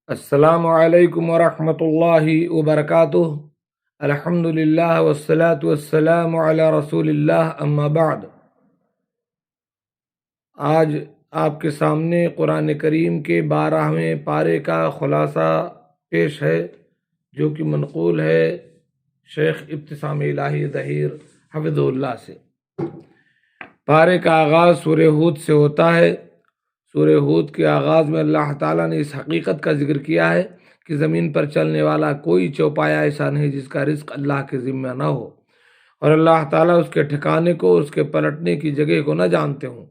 السلام علیکم ورحمۃ اللہ وبرکاتہ۔ الحمد للہ والصلاة والسلام علی رسول اللہ، اما بعد۔ آج آپ کے سامنے قرآن کریم کے 12ویں پارے کا خلاصہ پیش ہے، جو کہ منقول ہے شیخ ابتسام الہی ظہیر حفظہ اللہ سے۔ پارے کا آغاز سورہ ہود سے ہوتا ہے۔ سورہ ہود کے آغاز میں اللہ تعالیٰ نے اس حقیقت کا ذکر کیا ہے کہ زمین پر چلنے والا کوئی چوپایا ایسا نہیں جس کا رزق اللہ کے ذمہ نہ ہو، اور اللہ تعالیٰ اس کے ٹھکانے کو، اس کے پلٹنے کی جگہ کو نہ جانتے ہوں،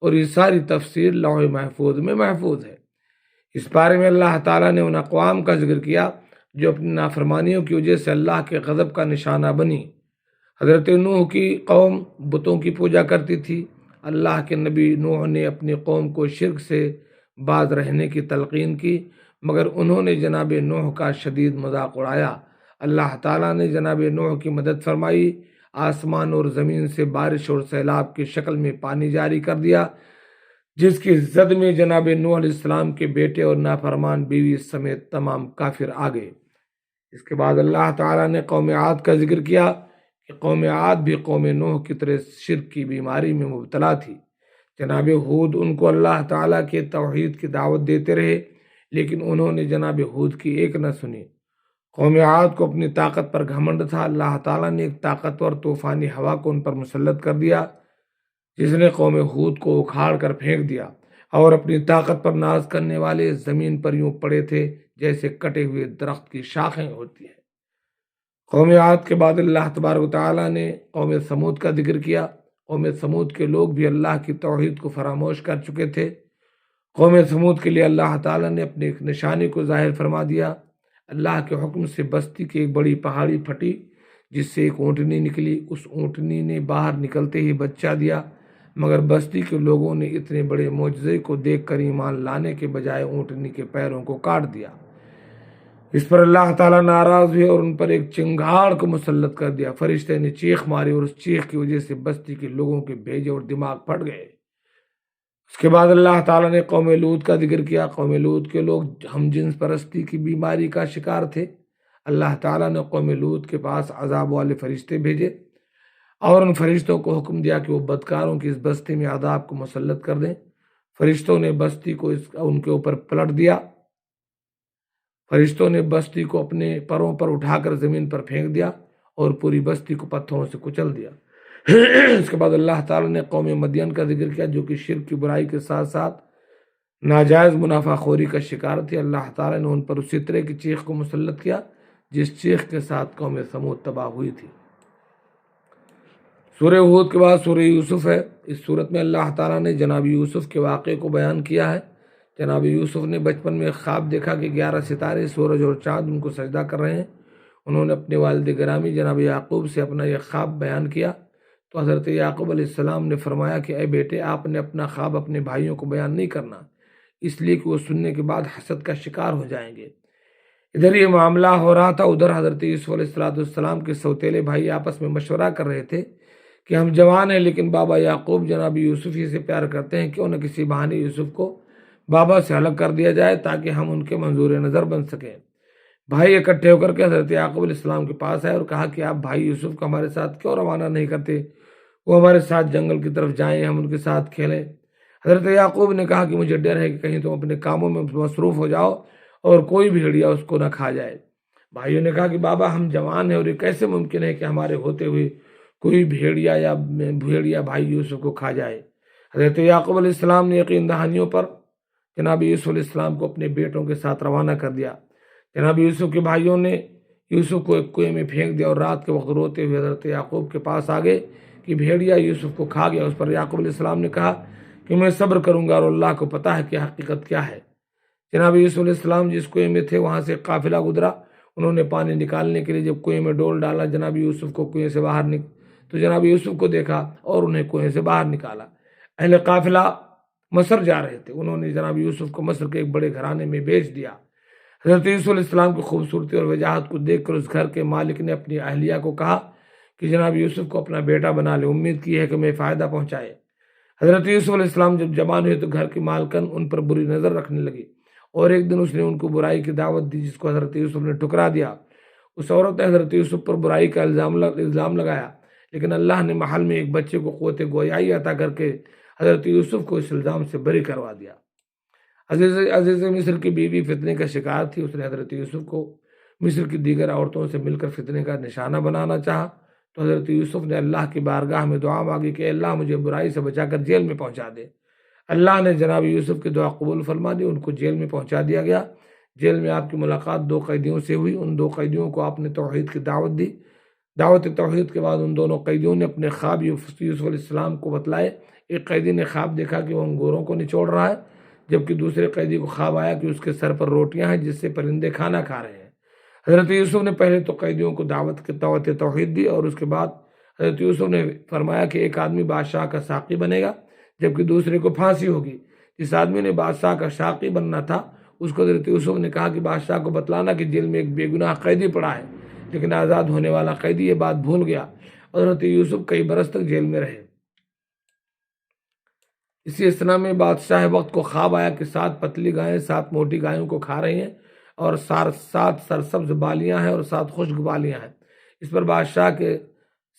اور یہ ساری تفسیر لوح محفوظ میں محفوظ ہے۔ اس بارے میں اللہ تعالیٰ نے ان اقوام کا ذکر کیا جو اپنی نافرمانیوں کی وجہ سے اللہ کے غضب کا نشانہ بنی۔ حضرت نوح کی قوم بتوں کی پوجا کرتی تھی۔ اللہ کے نبی نوح نے اپنی قوم کو شرک سے باز رہنے کی تلقین کی، مگر انہوں نے جناب نوح کا شدید مذاق اڑایا۔ اللہ تعالیٰ نے جناب نوح کی مدد فرمائی، آسمان اور زمین سے بارش اور سیلاب کی شکل میں پانی جاری کر دیا، جس کی زد میں جناب نوح علیہ السلام کے بیٹے اور نافرمان بیوی سمیت تمام کافر آ گئے۔ اس کے بعد اللہ تعالیٰ نے قوم عاد کا ذکر کیا کہ قوم عاد بھی قوم نوح کی طرح شرک کی بیماری میں مبتلا تھی۔ جناب ہود ان کو اللہ تعالیٰ کے توحید کی دعوت دیتے رہے، لیکن انہوں نے جناب ہود کی ایک نہ سنی۔ قوم عاد کو اپنی طاقت پر گھمنڈ تھا۔ اللہ تعالیٰ نے ایک طاقتور طوفانی ہوا کو ان پر مسلط کر دیا، جس نے قوم ہود کو اکھاڑ کر پھینک دیا، اور اپنی طاقت پر ناز کرنے والے زمین پر یوں پڑے تھے جیسے کٹے ہوئے درخت کی شاخیں ہوتی ہیں۔ قوم عاد کے بعد اللہ تبارک و تعالیٰ نے قوم سمود کا ذکر کیا۔ قوم سمود کے لوگ بھی اللہ کی توحید کو فراموش کر چکے تھے۔ قوم سمود کے لیے اللہ تعالیٰ نے اپنی ایک نشانی کو ظاہر فرما دیا۔ اللہ کے حکم سے بستی کی ایک بڑی پہاڑی پھٹی، جس سے ایک اونٹنی نکلی۔ اس اونٹنی نے باہر نکلتے ہی بچہ دیا، مگر بستی کے لوگوں نے اتنے بڑے معجزے کو دیکھ کر ایمان لانے کے بجائے اونٹنی کے پیروں کو کاٹ دیا۔ اس پر اللہ تعالیٰ ناراض ہوئے اور ان پر ایک چنگھاڑ کو مسلط کر دیا۔ فرشتے نے چیخ ماری اور اس چیخ کی وجہ سے بستی کے لوگوں کے بھیجے اور دماغ پھٹ گئے۔ اس کے بعد اللہ تعالیٰ نے قوم لوط کا ذکر کیا۔ قوم لوط کے لوگ ہم جنس پرستی کی بیماری کا شکار تھے۔ اللہ تعالیٰ نے قوم لوط کے پاس عذاب والے فرشتے بھیجے اور ان فرشتوں کو حکم دیا کہ وہ بدکاروں کی اس بستی میں عذاب کو مسلط کر دیں۔ فرشتوں نے بستی کو ان کے اوپر پلٹ دیا۔ فرشتوں نے بستی کو اپنے پروں پر اٹھا کر زمین پر پھینک دیا اور پوری بستی کو پتھروں سے کچل دیا۔ اس کے بعد اللہ تعالیٰ نے قوم مدین کا ذکر کیا، جو کہ شرک کی برائی کے ساتھ ساتھ ناجائز منافع خوری کا شکار تھی۔ اللہ تعالیٰ نے ان پر اسی طرح کی چیخ کو مسلط کیا جس چیخ کے ساتھ قوم سمود تباہ ہوئی تھی۔ سورہ ہود کے بعد سورہ یوسف ہے۔ اس صورت میں اللہ تعالیٰ نے جناب یوسف کے واقعے کو بیان کیا ہے۔ جناب یوسف نے بچپن میں خواب دیکھا کہ 11 ستارے، سورج اور چاند ان کو سجدہ کر رہے ہیں۔ انہوں نے اپنے والد گرامی جناب یعقوب سے اپنا یہ خواب بیان کیا، تو حضرت یعقوب علیہ السلام نے فرمایا کہ اے بیٹے، آپ نے اپنا خواب اپنے بھائیوں کو بیان نہیں کرنا، اس لیے کہ وہ سننے کے بعد حسد کا شکار ہو جائیں گے۔ ادھر یہ معاملہ ہو رہا تھا، ادھر حضرت یوسف علیہ السلام کے سوتیلے بھائی آپس میں مشورہ کر رہے تھے کہ ہم جوان ہیں، لیکن بابا یعقوب جناب یوسف ہی سے پیار کرتے ہیں، کیوں نہ کسی بہانے یوسف کو بابا سے الگ کر دیا جائے تاکہ ہم ان کے منظور نظر بن سکیں۔ بھائی اکٹھے ہو کر کے حضرت یعقوب علیہ السلام کے پاس آئے اور کہا کہ آپ بھائی یوسف کو ہمارے ساتھ کیوں روانہ نہیں کرتے، وہ ہمارے ساتھ جنگل کی طرف جائیں، ہم ان کے ساتھ کھیلیں۔ حضرت یعقوب نے کہا کہ مجھے ڈر ہے کہ کہیں تم اپنے کاموں میں مصروف ہو جاؤ اور کوئی بھیڑیا اس کو نہ کھا جائے۔ بھائیوں نے کہا کہ بابا ہم جوان ہیں اور یہ کیسے ممکن ہے کہ ہمارے ہوتے ہوئے کوئی بھیڑیا بھائی یوسف کو کھا جائے۔ حضرت یعقوب علیہ السلام نے یقین دہانیوں پر جناب یوسف علیہ السلام کو اپنے بیٹوں کے ساتھ روانہ کر دیا۔ جناب یوسف کے بھائیوں نے یوسف کو ایک کنویں میں پھینک دیا اور رات کے وقت روتے ہوئے حضرت یعقوب کے پاس آ گئے کہ بھیڑیا یوسف کو کھا گیا۔ اس پر یعقوب علیہ السلام نے کہا کہ میں صبر کروں گا اور اللہ کو پتہ ہے کہ حقیقت کیا ہے۔ جناب یوسف علیہ السلام جس کنویں میں تھے وہاں سے قافلہ گزرا۔ انہوں نے پانی نکالنے کے لیے جب کنویں میں ڈول ڈالا، جناب یوسف کو کنویں سے باہر تو جناب یوسف کو دیکھا اور انہیں کنویں سے باہر نکالا۔ اہل قافلہ مصر جا رہے تھے، انہوں نے جناب یوسف کو مصر کے ایک بڑے گھرانے میں بیچ دیا۔ حضرت یوسف علیہ السلام کی خوبصورتی اور وجاہت کو دیکھ کر اس گھر کے مالک نے اپنی اہلیہ کو کہا کہ جناب یوسف کو اپنا بیٹا بنا لے، امید کی ہے کہ میں فائدہ پہنچائے۔ حضرت یوسف علیہ السلام جب جوان ہوئے تو گھر کی مالکن ان پر بری نظر رکھنے لگی اور ایک دن اس نے ان کو برائی کی دعوت دی جس کو حضرت یوسف نے ٹھکرا دیا۔ اس عورت نے حضرت یوسف پر برائی کا الزام لگایا، لیکن اللہ نے محل میں ایک بچے کو قوت گویائی عطا کر کے حضرت یوسف کو اس الزام سے بری کروا دیا۔ عزیز مصر کی بیوی فتنے کا شکار تھی، اس نے حضرت یوسف کو مصر کی دیگر عورتوں سے مل کر فتنے کا نشانہ بنانا چاہا، تو حضرت یوسف نے اللہ کی بارگاہ میں دعا مانگی کہ اللہ مجھے برائی سے بچا کر جیل میں پہنچا دے۔ اللہ نے جناب یوسف کی دعا قبول فرما دی، ان کو جیل میں پہنچا دیا گیا۔ جیل میں آپ کی ملاقات 2 قیدیوں سے ہوئی، ان 2 قیدیوں کو آپ نے توحید کی دعوت دی۔ دعوت توحید کے بعد ان دونوں قیدیوں نے اپنے خواب یوسف علیہ السلام کو بتلائے۔ ایک قیدی نے خواب دیکھا کہ وہ انگوروں کو نچوڑ رہا ہے، جبکہ دوسرے قیدی کو خواب آیا کہ اس کے سر پر روٹیاں ہیں جس سے پرندے کھانا کھا رہے ہیں۔ حضرت یوسف نے پہلے تو قیدیوں کو دعوت توحید دی، اور اس کے بعد حضرت یوسف نے فرمایا کہ ایک آدمی بادشاہ کا ساقی بنے گا جبکہ دوسرے کو پھانسی ہوگی۔ جس آدمی نے بادشاہ کا ساقی بننا تھا اس کو حضرت یوسف نے کہا کہ بادشاہ کو بتلانا کہ جیل میں ایک بے گناہ قیدی پڑا ہے، لیکن آزاد ہونے والا قیدی یہ بات بھول گیا، اور حضرت یوسف کئی برس تک جیل میں رہے۔ اسی اثنا میں بادشاہ وقت کو خواب آیا کہ 7 پتلی گائیں 7 موٹی گایوں کو کھا رہی ہیں، اور 7 سرسبز بالیاں ہیں اور 7 خشک بالیاں ہیں۔ اس پر بادشاہ کے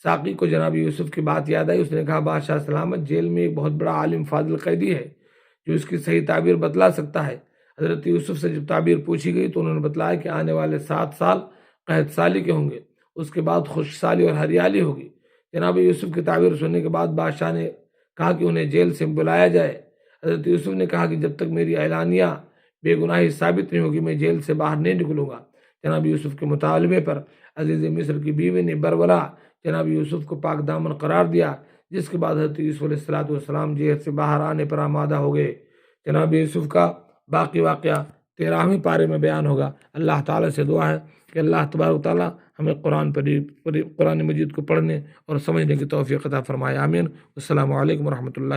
ساقی کو جناب یوسف کی بات یاد آئی۔ اس نے کہا بادشاہ سلامت، جیل میں ایک بہت بڑا عالم فاضل قیدی ہے جو اس کی صحیح تعبیر بتلا سکتا ہے۔ حضرت یوسف سے جب تعبیر پوچھی گئی تو انہوں نے بتلایا کہ آنے والے 7 سال قحط سالی کے ہوں گے، اس کے بعد خشک سالی اور ہریالی ہوگی۔ جناب یوسف کی تعبیر سننے کے بعد بادشاہ نے کہا کہ انہیں جیل سے بلایا جائے۔ حضرت یوسف نے کہا کہ جب تک میری اعلانیہ بے گناہی ثابت نہیں ہوگی میں جیل سے باہر نہیں نکلوں گا۔ جناب یوسف کے مطالبے پر عزیز مصر کی بیوی نے برولہ جناب یوسف کو پاک دامن قرار دیا، جس کے بعد حضرت یوسف علیہ السلام جیل سے باہر آنے پر آمادہ ہو گئے۔ جناب یوسف کا باقی واقعہ 13ویں پارے میں بیان ہوگا۔ اللہ تعالیٰ سے دعا ہے کہ اللہ تبارک و تعالیٰ ہمیں قرآن مجید کو پڑھنے اور سمجھنے کی توفیق عطا فرمائے، آمین۔ السلام علیکم ورحمۃ اللہ۔